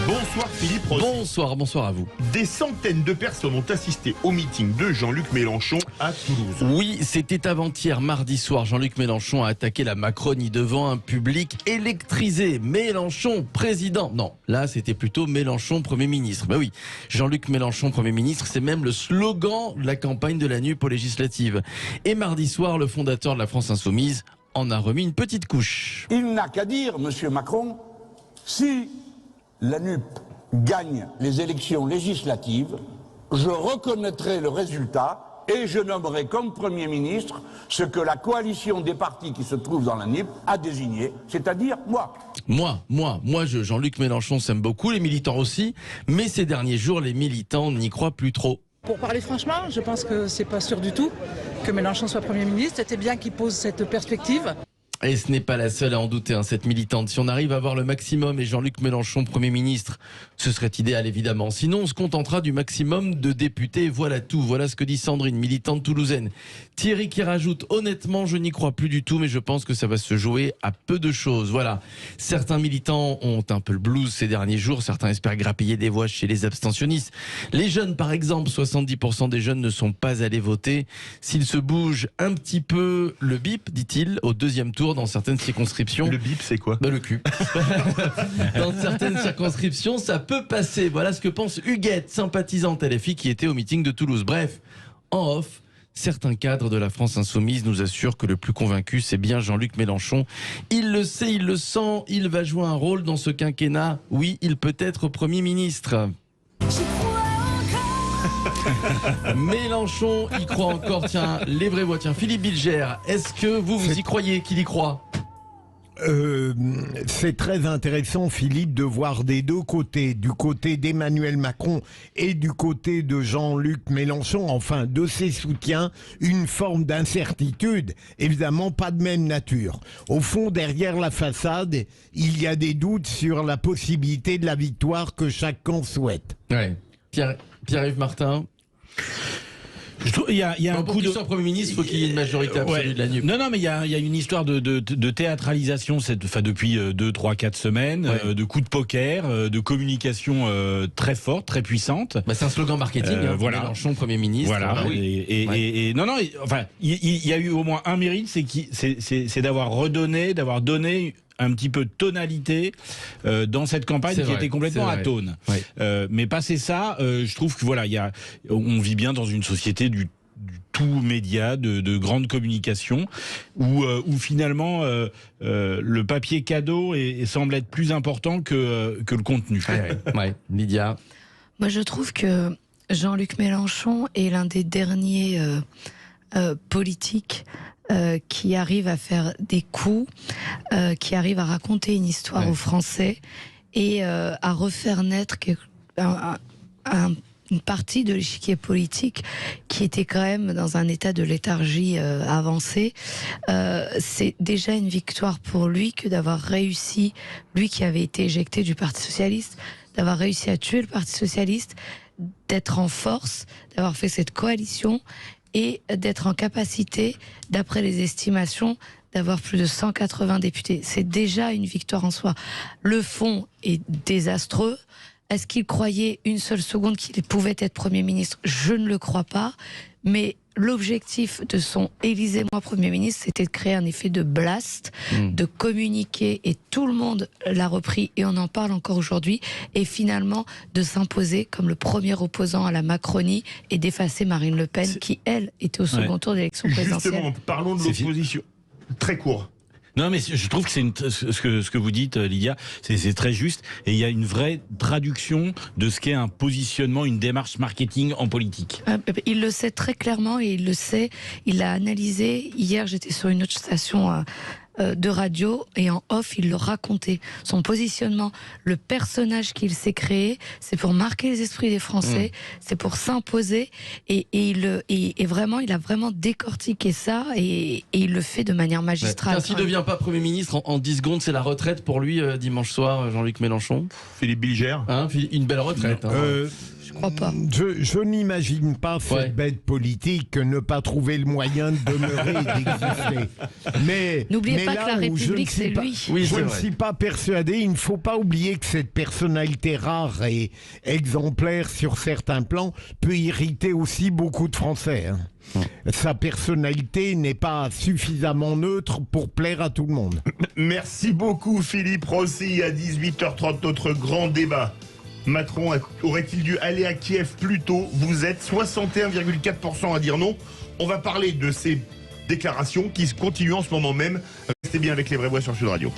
Bonsoir Philippe Rossi. Bonsoir à vous. Des centaines de personnes ont assisté au meeting de Jean-Luc Mélenchon à Toulouse. Oui, c'était avant-hier, mardi soir. Jean-Luc Mélenchon a attaqué la Macronie devant un public électrisé. Mélenchon, président. Non, là, c'était plutôt Mélenchon, Premier ministre. Ben oui, Jean-Luc Mélenchon, Premier ministre, c'est même le slogan de la campagne de la NUP aux législatives. Et mardi soir, le fondateur de la France Insoumise en a remis une petite couche. Il n'a qu'à dire, monsieur Macron, si la NUP gagne les élections législatives, je reconnaîtrai le résultat et je nommerai comme Premier ministre ce que la coalition des partis qui se trouvent dans la NUP a désigné, c'est-à-dire moi. Moi, Jean-Luc Mélenchon s'aime beaucoup, les militants aussi, mais ces derniers jours, les militants n'y croient plus trop. Pour parler franchement, je pense que c'est pas sûr du tout que Mélenchon soit Premier ministre. C'était bien qu'il pose cette perspective. Et ce n'est pas la seule à en douter, cette militante. Si on arrive à avoir le maximum et Jean-Luc Mélenchon Premier ministre, ce serait idéal évidemment. Sinon, on se contentera du maximum de députés. Voilà tout. Voilà ce que dit Sandrine, militante toulousaine. Thierry qui rajoute, honnêtement, je n'y crois plus du tout, mais je pense que ça va se jouer à peu de choses. Voilà. Certains militants ont un peu le blues ces derniers jours. Certains espèrent grappiller des voix chez les abstentionnistes. Les jeunes, par exemple, 70% des jeunes ne sont pas allés voter. S'ils se bougent un petit peu, le bip, dit-il, au deuxième tour, dans certaines circonscriptions. Le bip, c'est quoi ? Le cul. Dans certaines circonscriptions, ça peut passer. Voilà ce que pense Huguette, sympathisante LFI qui était au meeting de Toulouse. Bref, en off, certains cadres de la France Insoumise nous assurent que le plus convaincu, c'est bien Jean-Luc Mélenchon. Il le sait, il le sent, il va jouer un rôle dans ce quinquennat. Oui, il peut être Premier ministre. Mélenchon y croit encore. Tiens, les vraies voix. Tiens, Philippe Bilger, est-ce que vous y croyez qu'il y croit ? C'est très intéressant, Philippe, de voir des deux côtés, du côté d'Emmanuel Macron et du côté de Jean-Luc Mélenchon, enfin de ses soutiens, une forme d'incertitude, évidemment pas de même nature. Au fond, derrière la façade, il y a des doutes sur la possibilité de la victoire que chacun souhaite. Ouais. Pierre-Yves Martin. Il y a un pour coup qu'il de soit Premier ministre, il faut qu'il y ait une majorité absolue de la NUP. Non, mais il y a une histoire de théâtralisation depuis 2, 3, 4 semaines, de coups de poker, de communication très forte, très puissante. Bah, c'est un slogan marketing, voilà. Mélenchon Premier ministre. Voilà. Oui. Il y a eu au moins un mérite, c'est d'avoir donné un petit peu de tonalité dans cette campagne qui était complètement atone. Mais passé ça, je trouve que on vit bien dans une société du tout média, de grande communication, où finalement le papier cadeau semble être plus important que le contenu. Lydia. Moi, je trouve que Jean-Luc Mélenchon est l'un des derniers politiques qui arrive à faire des coups, qui arrive à raconter une histoire aux Français et à refaire naître une partie de l'échiquier politique qui était quand même dans un état de léthargie avancée. C'est déjà une victoire pour lui que d'avoir réussi, lui qui avait été éjecté du Parti Socialiste, d'avoir réussi à tuer le Parti Socialiste, d'être en force, d'avoir fait cette coalition et d'être en capacité, d'après les estimations, d'avoir plus de 180 députés. C'est déjà une victoire en soi. Le fond est désastreux. Est-ce qu'il croyait une seule seconde qu'il pouvait être Premier ministre ? Je ne le crois pas. Mais l'objectif de son « Élisez-moi Premier ministre », c'était de créer un effet de blast, de communiquer, et tout le monde l'a repris, et on en parle encore aujourd'hui, et finalement de s'imposer comme le premier opposant à la Macronie et d'effacer Marine Le Pen, qui, elle, était au second tour d'élection présidentielle. Justement, parlons de l'opposition. Très court. Non, mais je trouve que ce que vous dites, Lydia, c'est très juste. Et il y a une vraie traduction de ce qu'est un positionnement, une démarche marketing en politique. Il le sait très clairement et il le sait. Il l'a analysé. Hier, j'étais sur une autre station de radio et en off, il le racontait. Son positionnement, le personnage qu'il s'est créé, c'est pour marquer les esprits des Français, c'est pour s'imposer et vraiment, il a vraiment décortiqué ça et il le fait de manière magistrale. S'il ne devient pas Premier ministre en 10 secondes, c'est la retraite pour lui dimanche soir, Jean-Luc Mélenchon. Philippe Bilger. Une belle retraite. Je crois pas. Je n'imagine pas cette bête politique ne pas trouver le moyen de demeurer et d'exister. Mais n'oubliez pas que la République, c'est lui. Oui, je ne suis pas persuadé. Il ne faut pas oublier que cette personnalité rare et exemplaire sur certains plans peut irriter aussi beaucoup de Français. Sa personnalité n'est pas suffisamment neutre pour plaire à tout le monde. Merci beaucoup Philippe Rossi. À 18h30, notre grand débat. Macron aurait-il dû aller à Kiev plus tôt? Vous êtes 61,4% à dire non. On va parler de ces déclarations qui continuent en ce moment même. Restez bien avec Les Vrais Voix sur Sud Radio.